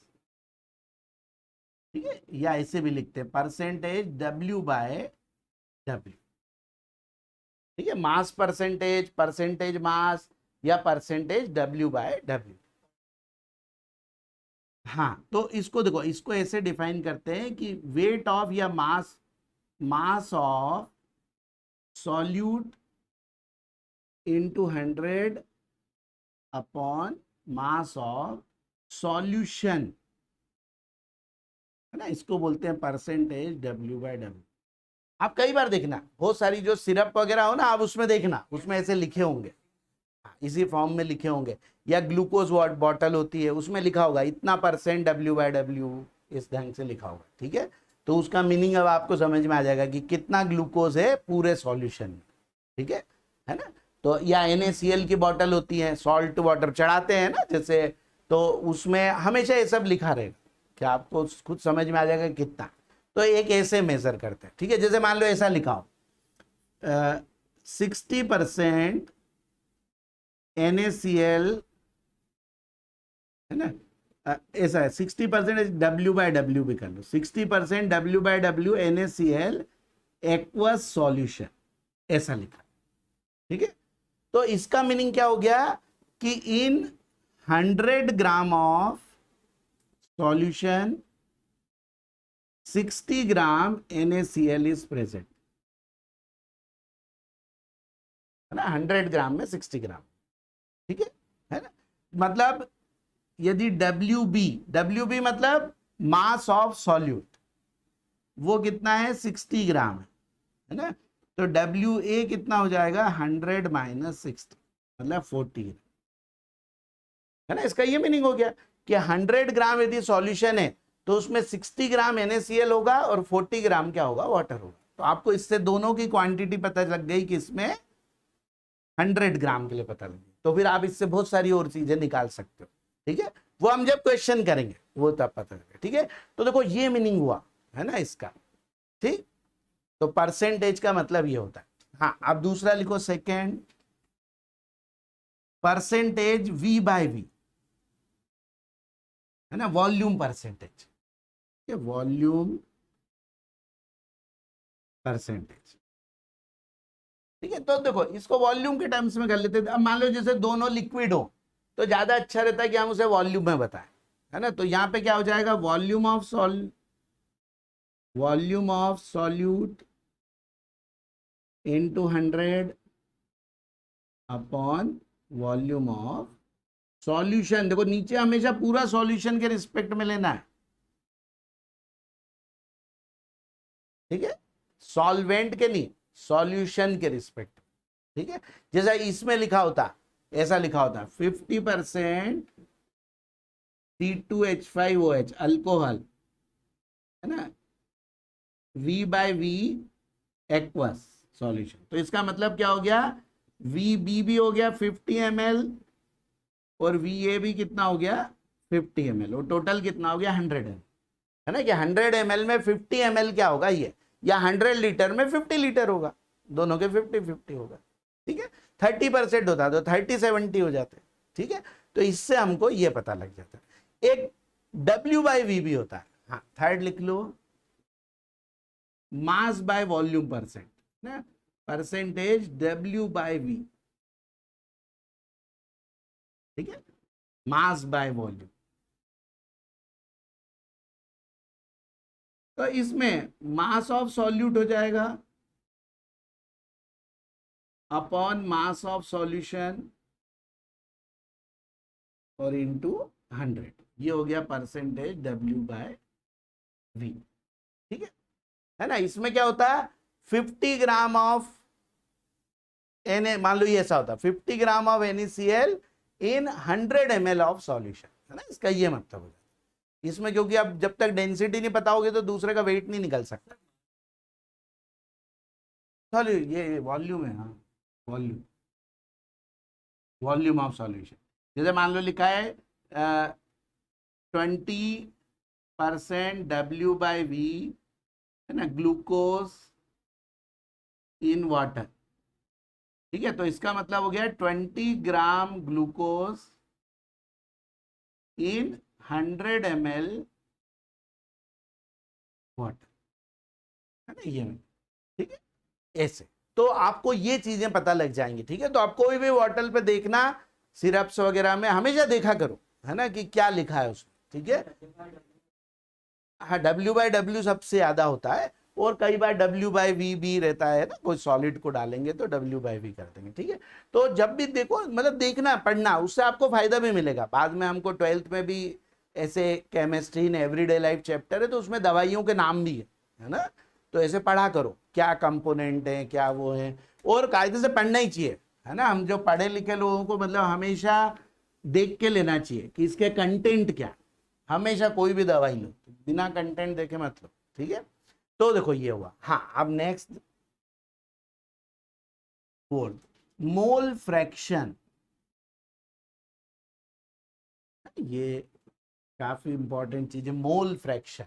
ठीक है, या ऐसे भी लिखते हैं परसेंटेज W बाय W, ठीक है। मास परसेंटेज, परसेंटेज मास, या परसेंटेज W बाय W। हाँ, तो इसको देखो, इसको ऐसे डिफाइन करते हैं कि वेट ऑफ या mass, mass of solute into 100 upon mass of solution, है ना, इसको बोलते हैं परसेंटेज W बाय W। आप कई बार देखना, बहुत सारी जो सिरप वगैरह हो ना, आप उसमें देखना, उसमें ऐसे लिखे होंगे, इसी फॉर्म में लिखे होंगे, या ग्लूकोज बॉटल होती है उसमें लिखा होगा इतना परसेंट W बाय W, इस ढंग से लिखा होगा, ठीक है। तो उसका मीनिंग अब आपको समझ में आ जाएगा कि कितना ग्लूकोज है पूरे सॉल्यूशन में, ठीक है ना। तो या NaCl की बॉटल होती है, सॉल्ट वाटर चढ़ाते हैं ना जैसे, तो उसमें हमेशा ये सब लिखा रहेगा कि आपको खुद समझ में आ जाएगा कितना। तो एक ऐसे मेजर करते हैं, ठीक है। जैसे मान लो ऐसा लिखा हो 60% NaCl, है ना, ऐसा है 60% W बाय W भी कर लो, 60% W by W NaCl aqueous solution, ऐसा लिखा, ठीक है। तो इसका मीनिंग क्या हो गया कि इन 100 gram of solution 60 gram NaCl is present, है ना, 100 ग्राम में 60 ग्राम, ठीक है ना। मतलब यदि WB मतलब मास ऑफ सॉल्यूट, वो कितना है 60 ग्राम है ना, तो WA कितना हो जाएगा 100 माइनस 60, मतलब 40 ग्राम, है ना। इसका ये मीनिंग हो गया कि 100 ग्राम यदि सॉल्यूशन है तो उसमें 60 ग्राम NaCl होगा और 40 ग्राम क्या होगा, वाटर होगा। तो आपको इससे दोनों की क्वांटिटी पता लग गई कि इसमें 100 ग्राम के लिए पता लगी, तो फिर आप इससे बहुत सारी और चीजें निकाल सकते हो, ठीक है। वो हम जब क्वेश्चन करेंगे वो तब पता लगेगा, ठीक है। तो देखो ये मीनिंग हुआ, है ना इसका, ठीक। तो परसेंटेज का मतलब ये होता है। हाँ, अब दूसरा लिखो second, percentage V by V, है ना, वॉल्यूम परसेंटेज, वॉल्यूम परसेंटेज, ठीक है। तो देखो इसको वॉल्यूम के टर्म्स में कर लेते हैं। अब मान लो जैसे दोनों लिक्विड हो तो ज्यादा अच्छा रहता है कि हम उसे वॉल्यूम में बताएं, है ना। तो यहां पे क्या हो जाएगा, volume of solute into 100 upon volume of solution. देखो नीचे हमेशा पूरा सॉल्यूशन के रिस्पेक्ट में लेना है, ठीक है, सॉल्वेंट के नहीं, सॉल्यूशन के रिस्पेक्ट, ठीक है। जैसा इसमें लिखा होता, ऐसा लिखा होता 50% C2H5OH अल्कोहल, है ना, V by V aqueous solution. तो इसका मतलब क्या हो गया, VB भी हो गया 50 ml और VA भी कितना हो गया 50 ml, और टोटल कितना हो गया 100 ml, है ना। कि 100 ml में 50 ml क्या होगा ये, या 100 लीटर में 50 लीटर होगा, दोनों के 50-50 होगा, ठीक है। 30% होता तो 30-70 हो जाते, ठीक है। तो इससे हमको ये पता लग जाता है। एक W बाय V भी होता है। हाँ, थर्ड लिख लो, मास बाय वॉल्यूम परसेंट ना, परसेंटेज W बाय V, ठीक है, मास बाय वॉल्यूम। तो इसमें मास ऑफ सॉल्यूट हो जाएगा अपॉन मास ऑफ सॉल्यूशन और इनटू 100, ये हो गया परसेंटेज W बाय V, ठीक है ना। इसमें क्या होता है 50 ग्राम ऑफ मान लो ये ऐसा होता है 50 gram of NaCl in 100 ml of solution, है ना। इसका ये मतलब हो जाता है इसमें, क्योंकि आप जब तक डेंसिटी नहीं पता होगी तो दूसरे का वेट नहीं निकल सकता। चलो ये वॉल्यूम है, हाँ, वॉल्यूम, वॉल्यूम ऑफ सॉल्यूशन, जैसे मान लो लिखा है 20% W/V है ना, ग्लूकोज इन वाटर। ठीक है, तो इसका मतलब हो गया 20 gram glucose in 100 ml water, है ना ये। ठीक है, ऐसे तो आपको ये चीजें पता लग जाएंगी। ठीक है, तो आप कोई भी बॉटल पे देखना, सिरप्स वगैरह में हमेशा देखा करो, है ना, कि क्या लिखा है उसमें। ठीक है, हाँ W/W सबसे ज्यादा होता है, और कई बार W/V भी रहता है ना, कोई सॉलिड को डालेंगे तो W/V कर देंगे। ठीक है, तो जब भी देखो मतलब देखना पढ़ना, उससे आपको फायदा भी मिलेगा। बाद में हमको 12th में भी ऐसे chemistry in everyday life chapter है, तो उसमें दवाइयों के नाम भी है ना, तो ऐसे पढ़ा करो क्या कंपोनेंट है क्या वो है, और कायदे से पढ़ना ही चाहिए, है ना। हम जो पढ़े लिखे लोगों को मतलब हमेशा देख के लेना चाहिए कि इसके कंटेंट क्या। हमेशा कोई भी दवाई लो तो बिना कंटेंट देखे मत लो। ठीक है, तो देखो ये हुआ। हाँ, अब नेक्स्ट फोर्थ, मोल फ्रैक्शन। ये काफी इंपॉर्टेंट चीज है, मोल फ्रैक्शन।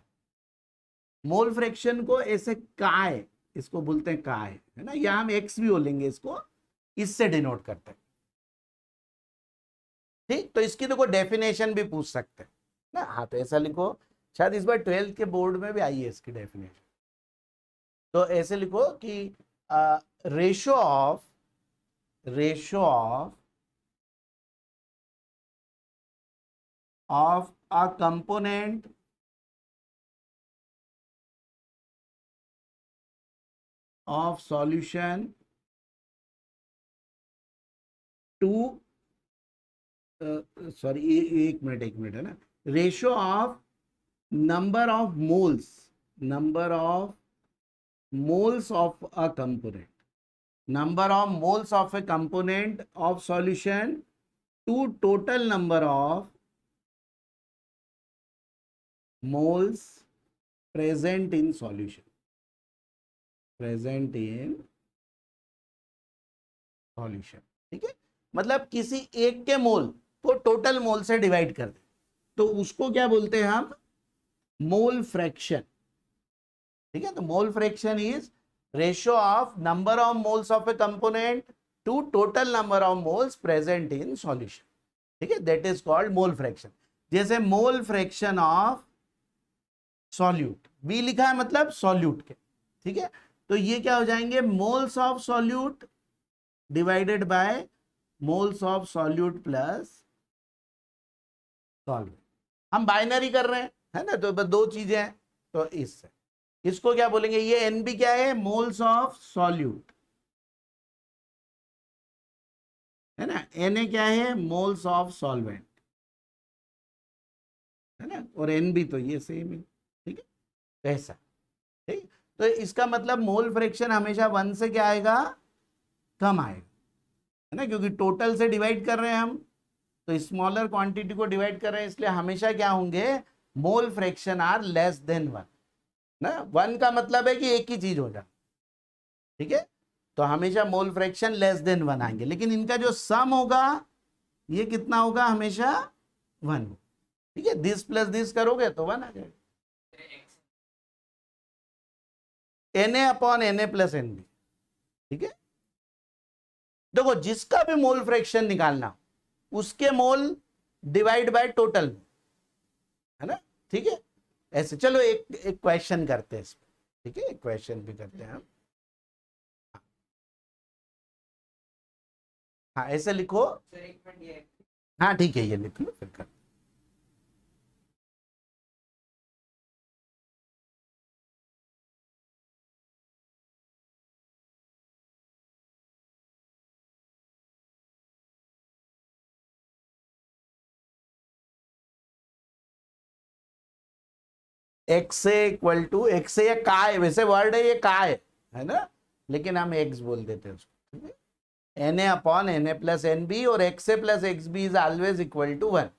मोल फ्रैक्शन को ऐसे काय, इसको बोलते हैं काय, है ना, या हम एक्स भी बोलेंगे इसको, इससे डिनोट करते हैं। ठीक, तो इसकी देखो डेफिनेशन भी पूछ सकते हैं ना। हाँ, तो ऐसा लिखो, शायद इस बार 12th के बोर्ड में भी आई है इसकी डेफिनेशन। तो ऐसे लिखो कि ratio of a component of solution to sorry एक मिनट है ना, ratio of number of moles of a component, number of moles of a component of solution to total number of moles present in solution, ठीक है, मतलब किसी एक के मोल को टोटल मोल से डिवाइड कर दे तो उसको क्या बोलते हैं हम, मोल फ्रैक्शन। ठीक है, तो mole fraction is ratio of number of moles of a component to total number of moles present in solution. ठीक है, that is called mole fraction. जैसे mole fraction of solute, B लिखा है मतलब solute के। ठीक है, तो ये क्या हो जाएंगे, moles of solute divided by moles of solute plus solvent. हम बाइनरी कर रहे हैं, है ना, तो बस दो चीजें हैं, तो इससे इसको क्या बोलेंगे, ये एनबी क्या है, मोल्स ऑफ सॉल्यूट, है ना, Na क्या है, मोल्स ऑफ सॉल्वेंट, है ना, और एनबी तो ये सेम है। ठीक है, ऐसा। ठीक, तो इसका मतलब मोल फ्रैक्शन हमेशा 1 से क्या आएगा, कम आएगा, है ना, क्योंकि टोटल से डिवाइड कर रहे हैं हम, तो स्मॉलर क्वांटिटी को डिवाइड कर रहे हैं, इसलिए हमेशा क्या होंगे, mole fraction are less than 1 ना। 1 का मतलब है कि एक ही चीज हो जाए। ठीक है, तो हमेशा मोल फ्रैक्शन लेस देन 1 आएंगे, लेकिन इनका जो सम होगा ये कितना होगा, हमेशा 1। ठीक है, दिस प्लस दिस करोगे तो 1 आ जाएगा, Na/Na+Nb। ठीक है, देखो जिसका भी मोल फ्रैक्शन निकालना उसके मोल डिवाइड बाय टोटल, है ना। ठीक है, ऐसे चलो एक क्वेश्चन करते हैं इसमें। ठीक है, एक क्वेश्चन भी करते हैं हम। हाँ, ऐसे लिखो। हाँ ठीक है, ये लिख लो फिर कर। एक्स से इक्वल टू, एक्स से, ये का है वैसे वर्ड है, ये का है ना, लेकिन हम एक्स बोल देते हैं उसको। ठीक है, Na/Na+Nb, और एक्स से plus x b is always equal to 1, है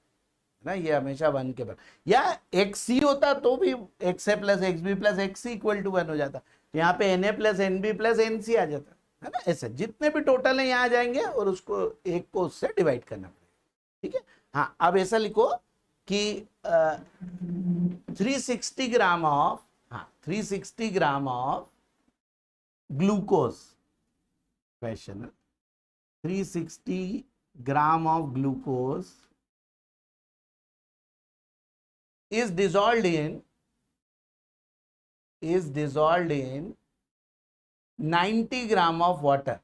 ना, ये हमेशा 1 के बराबर। या एक्स सी होता तो भी x a plus x b plus x c equal to 1 हो जाता, यहाँ पे Na+Nb+Nc आ जाता, है ना। ऐसे जितने भी टोटल है यहाँ आ जाएंगे और उसको एक को उससे डिवाइड करना पड़ेगा। ठीक है। हाँ, अब ऐसा लिखो कि 360 ग्राम ऑफ, हाँ 360 gram of glucose, question 360 gram of glucose is dissolved in 90 gram of water,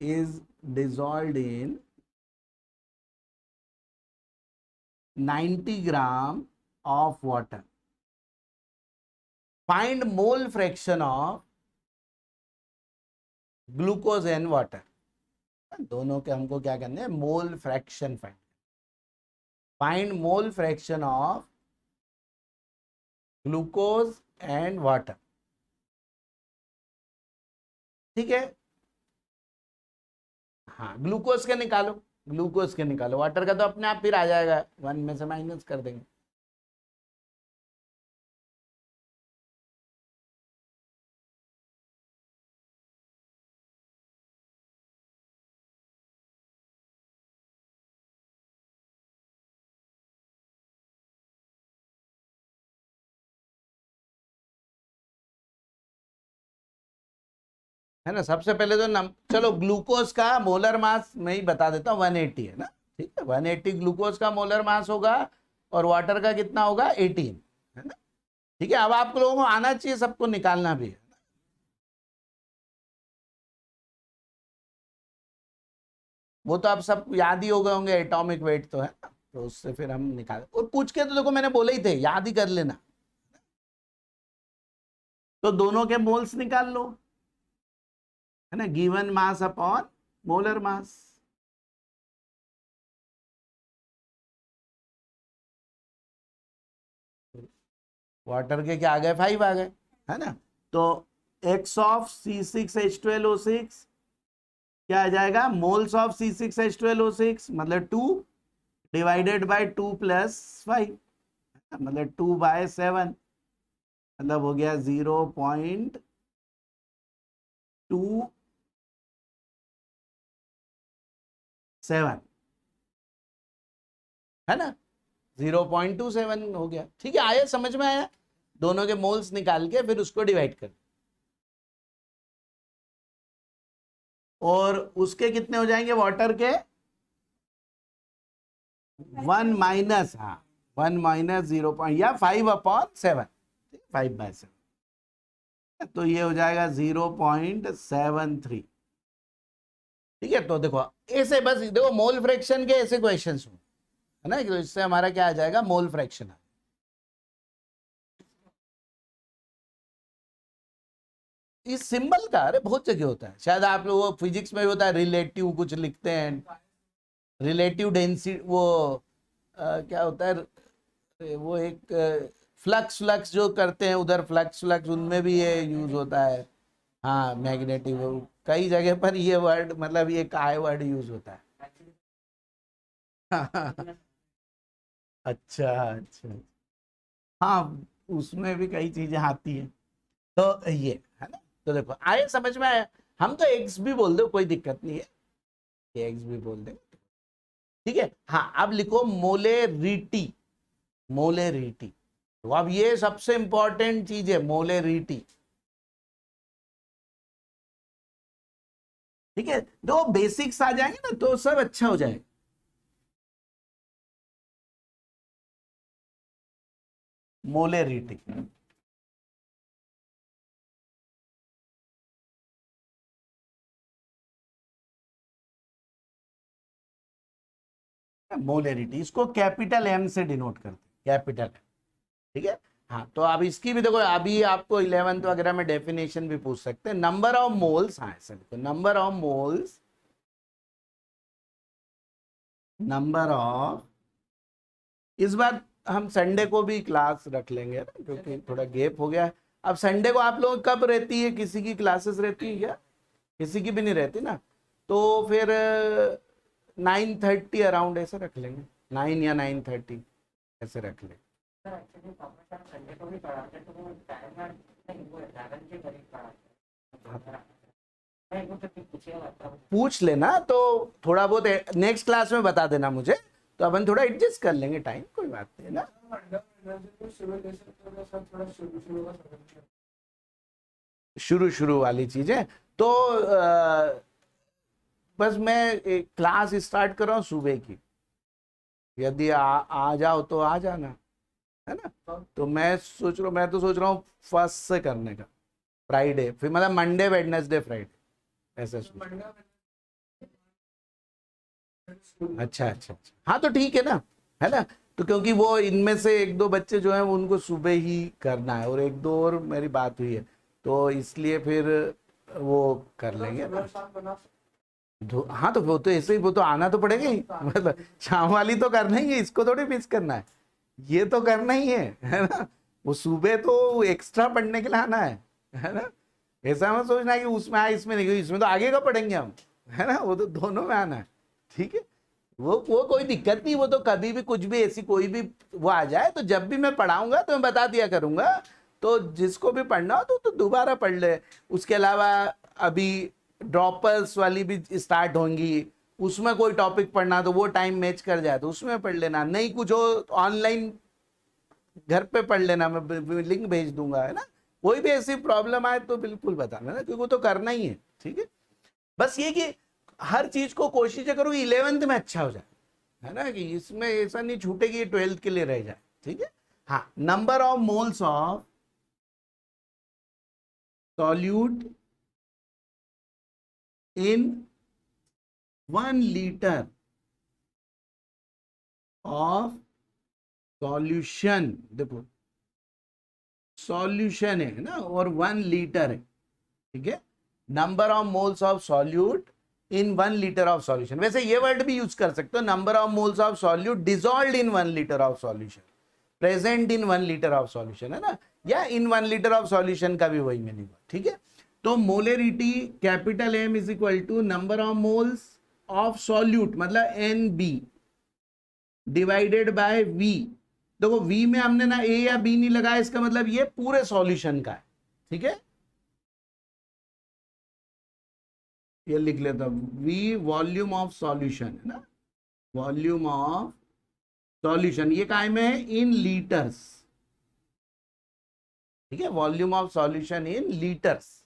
is dissolved in 90 gram of water. Find mole fraction of glucose and water. दोनों के हमको क्या करना है, mole fraction find mole fraction of glucose and water. ठीक है, हाँ glucose के निकालो, ग्लूकोज के निकालो, वाटर का तो अपने आप फिर आ जाएगा, 1 में से माइनस कर देंगे। है ना, सबसे पहले तो चलो ग्लूकोज का मोलर मास मैं ही बता देता हूँ, 180 है ना। ठीक है, 180 ग्लूकोज का मोलर मास होगा और वाटर का कितना होगा, 18, है ना। ठीक है, अब आप लोगों को आना चाहिए सबको निकालना भी है। वो तो आप सब याद ही हो गए होंगे, एटॉमिक वेट तो है ना, तो उससे फिर हम निकाल, और पूछ के तो देखो मैंने बोले ही थे, याद ही कर लेना। तो दोनों के मोल्स निकाल लो, है ना, गिवन मास अपॉन मोलर मास। वाटर के क्या आ गए, 5 आ गए, है ना। तो x ऑफ C6H12O6 क्या आ जाएगा, मोल्स ऑफ C6H12O6 मतलब 2 डिवाइडेड बाय 2 प्लस 5, मतलब 2/7, मतलब हो गया 0.27, है ना, 0.27 हो गया। ठीक है, आया समझ में आया, दोनों के मोल्स निकाल के फिर उसको डिवाइड कर, और उसके कितने हो जाएंगे वाटर के, 1 माइनस, हाँ 1 माइनस 0 या 5/7, 5/7, तो ये हो जाएगा 0.73। ठीक है, तो देखो ऐसे बस देखो मोल फ्रैक्शन के ऐसे क्वेश्चंस हो, है ना, तो इससे हमारा क्या आ जाएगा, मोल फ्रैक्शन। इस सिंबल का अरे बहुत जगह होता है, शायद आप लोग फिजिक्स में भी होता है, रिलेटिव कुछ लिखते हैं, रिलेटिव डेंसिटी, वो क्या होता है, वो एक फ्लक्स फ्लक्स जो करते हैं उधर, फ्लक्स फ्लक्स उनमें भी ये यूज होता है। हाँ मैग्नेटिक, कई जगह पर ये वर्ड, मतलब ये काय वर्ड यूज होता है। अच्छा अच्छा, हाँ उसमें भी कई चीजें आती हैं, तो ये है ना। तो देखो आए समझ में आया, हम तो एक्स भी बोल दो कोई दिक्कत नहीं है, ये एक्स भी बोल दे। ठीक है, हाँ अब लिखो मोलेरिटी, मोलेरिटी, तो अब ये सबसे इंपॉर्टेंट चीज है, मोलेरिटी। ठीक है, दो बेसिक्स आ जाएंगे ना तो सब अच्छा हो जाएगा। मोलेरिटी, मोलेरिटी इसको कैपिटल एम से डिनोट करते हैं, कैपिटल एम। ठीक है, हाँ तो अब इसकी भी देखो, अभी आपको 11th वगैरह में डेफिनेशन भी पूछ सकते हैं, नंबर ऑफ मोल्स, हाँ ऐसे लिखो, number of moles, number of, इस बार हम संडे को भी क्लास रख लेंगे ना, क्योंकि थोड़ा गैप हो गया है। अब संडे को आप लोग कब रहती है, किसी की क्लासेस रहती है क्या, किसी की भी नहीं रहती ना, तो फिर 9:30 अराउंड ऐसे रख लेंगे, 9 या 9:30 ऐसे रख लेंगे। पूछ लेना, तो थोड़ा बहुत नेक्स्ट क्लास में बता देना मुझे, तो अपन थोड़ा एडजस्ट कर लेंगे टाइम, कोई बात नहीं ना। शुरू शुरू वाली चीजें तो बस मैं एक क्लास स्टार्ट कर रहा हूँ सुबह की, यदि आ जाओ तो आ जाना, है ना। तो मैं तो सोच रहा हूँ फर्स्ट से करने का, फ्राइडे, फिर मतलब मंडे वेडनेसडे फ्राइडे ऐसे सोच। अच्छा अच्छा अच्छा, हाँ तो ठीक है ना, है ना। तो क्योंकि वो इनमें से एक दो बच्चे जो हैं उनको सुबह ही करना है, और एक दो और मेरी बात हुई है, तो इसलिए फिर वो कर लेंगे ना। हाँ तो वो तो ऐसे ही, वो तो आना तो पड़ेगा ही, मतलब शाम वाली तो करना ही है, इसको थोड़ी मिस करना है, ये तो करना ही है ना। वो सुबह तो एक्स्ट्रा पढ़ने के लिए आना है ना। ऐसा मत सोचना है कि उसमें आए इसमें नहीं, क्योंकि इसमें तो आगे का पढ़ेंगे हम, है ना, वो तो दोनों में आना है, ठीक है। वो कोई दिक्कत नहीं, वो तो कभी भी कुछ भी ऐसी कोई भी वो आ जाए, तो जब भी मैं पढ़ाऊंगा तो मैं बता दिया करूंगा, तो जिसको भी पढ़ना हो तो दोबारा पढ़ ले। उसके अलावा अभी ड्रॉपर्स वाली भी स्टार्ट होंगी, उसमें कोई टॉपिक पढ़ना तो वो टाइम मैच कर जाए तो उसमें पढ़ लेना, नहीं कुछ हो ऑनलाइन घर पे पढ़ लेना, मैं लिंक भेज दूंगा, है ना। कोई भी ऐसी प्रॉब्लम आए तो बिल्कुल बताना ना, क्योंकि वो तो करना ही है, ठीक है। बस ये कि हर चीज को कोशिश करो कि 11th में अच्छा हो जाए, है ना, कि इसमें ऐसा नहीं छूटे कि 12th के लिए रह जाए, ठीक है। हाँ, number of moles of solute in 1 litre of solution, देखो सॉल्यूशन है ना, और 1 लीटर है, ठीक है। Number of moles of solute in 1 litre of solution, वैसे ये वर्ड भी यूज कर सकते हो, number of moles of solute dissolve in 1 litre of solution, present in 1 litre of solution, है ना, या इन 1 लीटर ऑफ सॉल्यूशन का भी वही मीनिंग, ठीक है। तो molarity capital M is equal to number of moles of solute, मतलब N B divided by V. देखो वी में हमने ना ए या बी नहीं लगाया, इसका मतलब ये पूरे सॉल्यूशन का है, ठीक है। ये लिख लेता हूं, वी वॉल्यूम ऑफ सॉल्यूशन, है ना, वॉल्यूम ऑफ सॉल्यूशन, ये काय में है, इन लीटर्स, ठीक है, volume of solution in litres,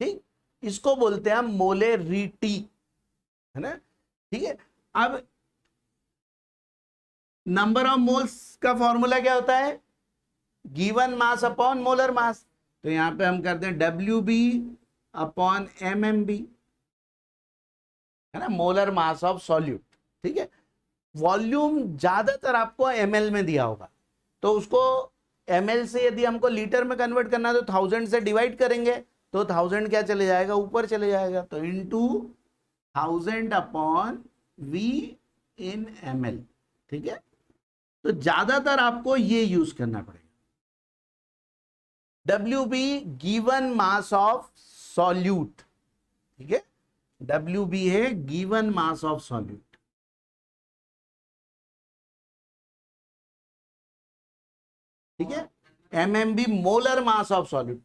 ठीक। इसको बोलते हैं मोलेरिटी, है ना, ठीक है। अब नंबर ऑफ मोल्स का फॉर्मूला क्या होता है, given mass upon molar mass, तो यहां पे हम करते हैं डब्ल्यू b upon m m b, है ना, मोलर मास ऑफ सॉल्यूट, ठीक है। वॉल्यूम ज्यादातर आपको एमएल में दिया होगा, तो उसको एमएल से यदि हमको लीटर में कन्वर्ट करना है तो 1000 से डिवाइड करेंगे, तो 1000 क्या चले जाएगा, ऊपर चले जाएगा, तो into 1000 upon V in mL, ठीक है। तो ज्यादातर आपको ये यूज करना पड़ेगा, डब्ल्यू b given mass of solute, ठीक है, डब्ल्यू बी है गिवन मास ऑफ सॉल्यूट, ठीक है। M m b molar mass of solute,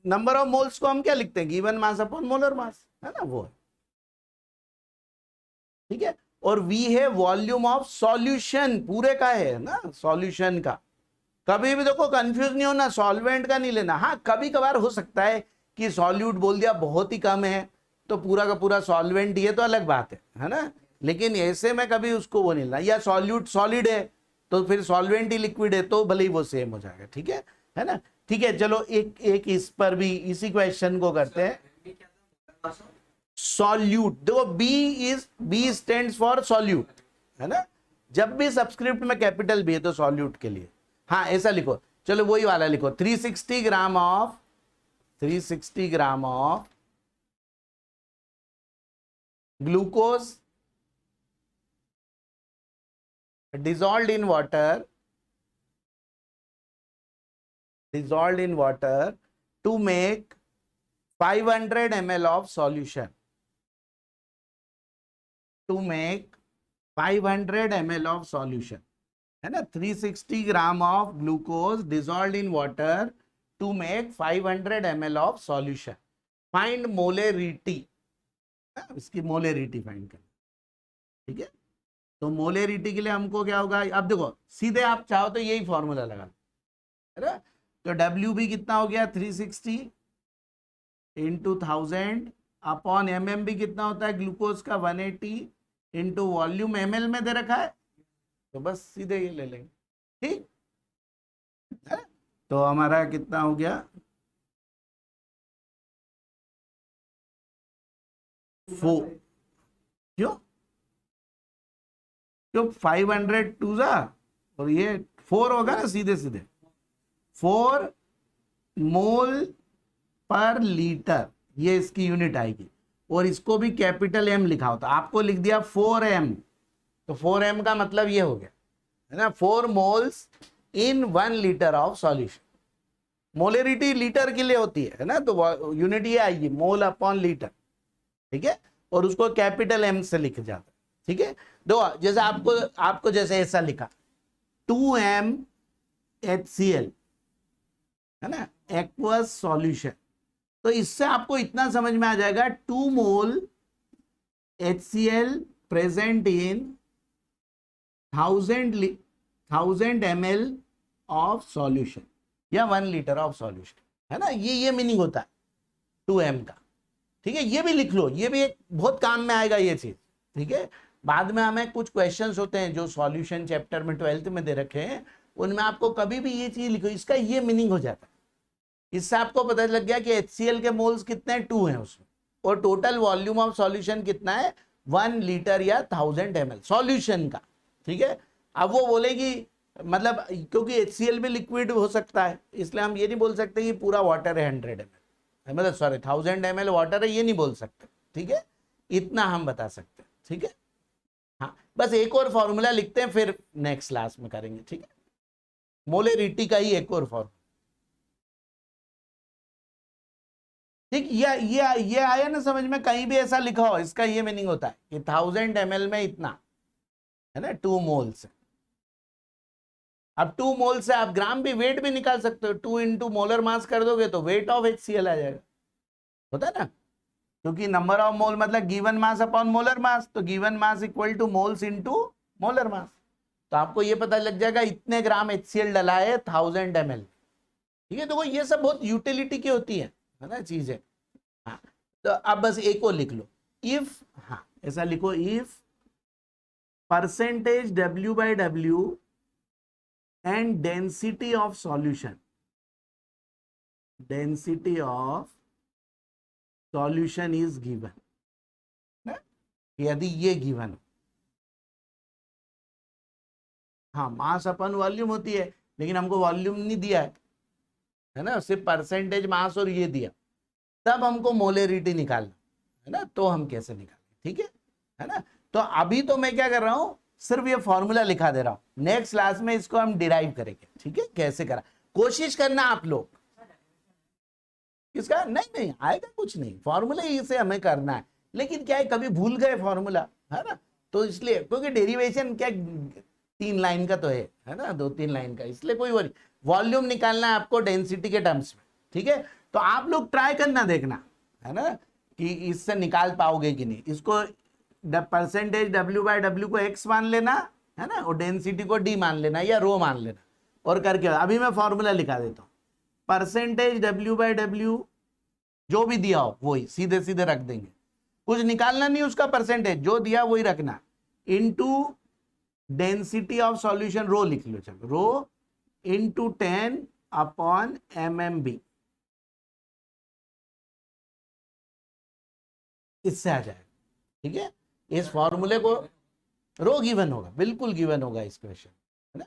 number of moles को हम क्या लिखते हैं, given mass upon molar mass, है ना, वो है, ठीक है। और वी है वॉल्यूम ऑफ सॉल्यूशन, पूरे का है ना, सॉल्यूशन का। कभी भी देखो कंफ्यूज नहीं होना, सॉल्वेंट का नहीं लेना, हाँ कभी कभार हो सकता है कि सॉल्यूट बोल दिया बहुत ही कम है तो पूरा का पूरा सॉल्वेंट, ये तो अलग बात है ना, लेकिन ऐसे में कभी उसको वो नहीं लेना, या सॉल्यूट सॉलिड है तो फिर सॉल्वेंट ही लिक्विड है तो भले ही वो सेम हो जाएगा, ठीक है ना। ठीक है, चलो एक एक इस पर भी इसी क्वेश्चन को करते हैं, सॉल्यूट, देखो बी स्टैंड फॉर सॉल्यूट, है ना, जब भी सब्सक्रिप्ट में कैपिटल बी है तो सॉल्यूट के लिए, हाँ ऐसा लिखो, चलो वही वाला लिखो, 360 gram of glucose dissolved in water to make 500 ml of solution, to make 500 ml of solution, है ना, 360 gram of glucose dissolve in water to make 500 ml of solution. Find molarity, इसकी मोलेरिटी फाइंड करना, ठीक है। तो मोलेरिटी के लिए हमको क्या होगा, अब देखो सीधे आप चाहो तो यही फॉर्मूला लगा, है ना। तो डब्ल्यू भी कितना हो गया 360 इंटू 1000 अपॉन एम भी कितना होता है ग्लूकोज का 180 इंटू वॉल्यूम ml में दे रखा है, तो बस सीधे ये ले लेंगे, ठीक है। तो हमारा कितना हो गया 4, क्यों क्यों 500 टू जा और ये 4 होगा ना, सीधे सीधे 4 मोल पर लीटर, ये इसकी यूनिट आएगी। और इसको भी कैपिटल एम लिखा होता, आपको लिख दिया 4m, तो 4m का मतलब ये हो गया, है ना, 4 moles in 1 litre of solution. Molarity litre के लिए होती है ना, तो यूनिट ये आएगी मोल अपॉन लीटर, ठीक है। और उसको कैपिटल एम से लिख जाता है, ठीक है। दो जैसे आपको जैसे ऐसा लिखा 2m HCl, है ना, एक्वस सॉल्यूशन, तो इससे आपको इतना समझ में आ जाएगा 2 मोल HCl present in 1000 ml of solution या 1 लीटर ऑफ सॉल्यूशन, है ना, ये मीनिंग होता है 2m का, ठीक है। ये भी लिख लो, ये भी एक बहुत काम में आएगा ये चीज, ठीक है। बाद में हमें कुछ क्वेश्चंस होते हैं जो सॉल्यूशन चैप्टर में 12th में दे रखे हैं, उनमें आपको कभी भी ये चीज लिखो, इसका ये मीनिंग हो जाता है। इससे आपको पता लग गया कि HCl के मोल्स कितने हैं, 2 हैं उसमें, और टोटल वॉल्यूम ऑफ सॉल्यूशन कितना है 1 लीटर या 1000 ml सॉल्यूशन का, ठीक है। अब वो बोलेगी मतलब क्योंकि HCl भी लिक्विड हो सकता है, इसलिए हम ये नहीं बोल सकते कि पूरा वाटर है 100 ml, मतलब सॉरी 1000 ml वाटर है, ये नहीं बोल सकते, ठीक है। इतना हम बता सकते हैं, ठीक है। हाँ, बस एक और फॉर्मूला लिखते हैं, फिर नेक्स्ट क्लास में करेंगे, ठीक है। मोलेरिटी का ही एक और फॉर्मूला, ठीक। ये आया ना समझ में, कहीं भी ऐसा लिखा हो, इसका ये मीनिंग होता है कि 1000 ml में इतना, है ना, 2 मोल से। अब 2 मोल से आप ग्राम भी वेट भी निकाल सकते हो, 2 इंटू मोलर मास कर दोगे तो वेट ऑफ HCl आ जाएगा, होता है ना, क्योंकि नंबर ऑफ मोल मतलब given mass upon molar mass, तो given mass equal to moles into molar mass, तो आपको ये पता लग जाएगा इतने ग्राम HCl डला है 1000 ml, ठीक है। तो ये सब बहुत यूटिलिटी की होती है ना चीजें। हाँ, तो अब बस एक और लिख लो, इफ, हाँ ऐसा लिखो, if percentage W/W and density of solution is given, ना? यदि ये गिवन, हाँ मास अपन वॉल्यूम होती है, लेकिन हमको वॉल्यूम नहीं दिया है ना, सिर्फ परसेंटेज मास और ये दिया, तब हमको मोलेरिटी निकालना है ना, तो हम कैसे निकालें, ठीक है ना। तो अभी तो मैं क्या कर रहा हूं, सिर्फ ये फॉर्मूला लिखा दे रहा हूं, नेक्स्ट क्लास में इसको हम डिराइव करेंगे, ठीक है, कैसे करा, कोशिश करना आप लोग, किसका नहीं आएगा कुछ नहीं, फॉर्मूला इसे हमें करना है, लेकिन क्या है कभी भूल गए फॉर्मूला, है ना, तो इसलिए, क्योंकि डेरिवेशन क्या 3 लाइन का तो है ना, 2-3 लाइन का, इसलिए कोई वॉल्यूम निकालना है आपको डेंसिटी के टर्म्स में, ठीक है। तो आप लोग ट्राई करना, देखना, है ना, कि इससे निकाल पाओगे कि नहीं। इसको परसेंटेज W/W को x मान लेना, है ना, और डेंसिटी को d मान लेना या रो मान लेना, और करके अभी मैं फॉर्मूला लिखा देता हूं, परसेंटेज W/W जो भी दिया हो वही सीधे सीधे रख देंगे, कुछ निकालना नहीं, उसका परसेंटेज जो दिया वही रखना, इनटू डेंसिटी ऑफ सॉल्यूशन रो लिख लो, चलो रो इंटू 10 अपॉन mmB, इससे आ जाएगा, ठीक है। इस फॉर्मूले को रो गिवन होगा, बिल्कुल गिवन होगा इस क्वेश्चन, है ना,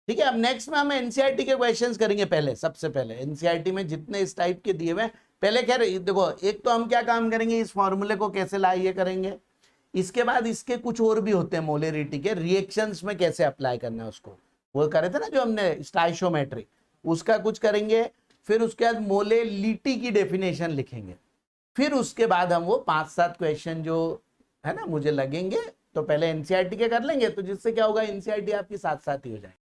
ठीक है। अब नेक्स्ट में हम एनसीईआरटी के क्वेश्चंस करेंगे, पहले सबसे पहले एनसीईआरटी में जितने इस टाइप के दिए हुए, पहले खैर देखो, एक तो हम क्या काम करेंगे, इस फॉर्मूले को कैसे लाए ये करेंगे, इसके बाद इसके कुछ और भी होते हैं मोलेरिटी के, रिएक्शंस में कैसे अप्लाई करना है उसको, वो करे थे ना जो हमने स्टाइशियोमेट्री, उसका कुछ करेंगे, फिर उसके बाद मोलेलिटी की डेफिनेशन लिखेंगे, फिर उसके बाद हम वो 5-7 क्वेश्चन जो है ना मुझे लगेंगे, तो पहले एनसीईआरटी के कर लेंगे, तो जिससे क्या होगा एनसीईआरटी आपकी साथ साथ ही हो जाएगी।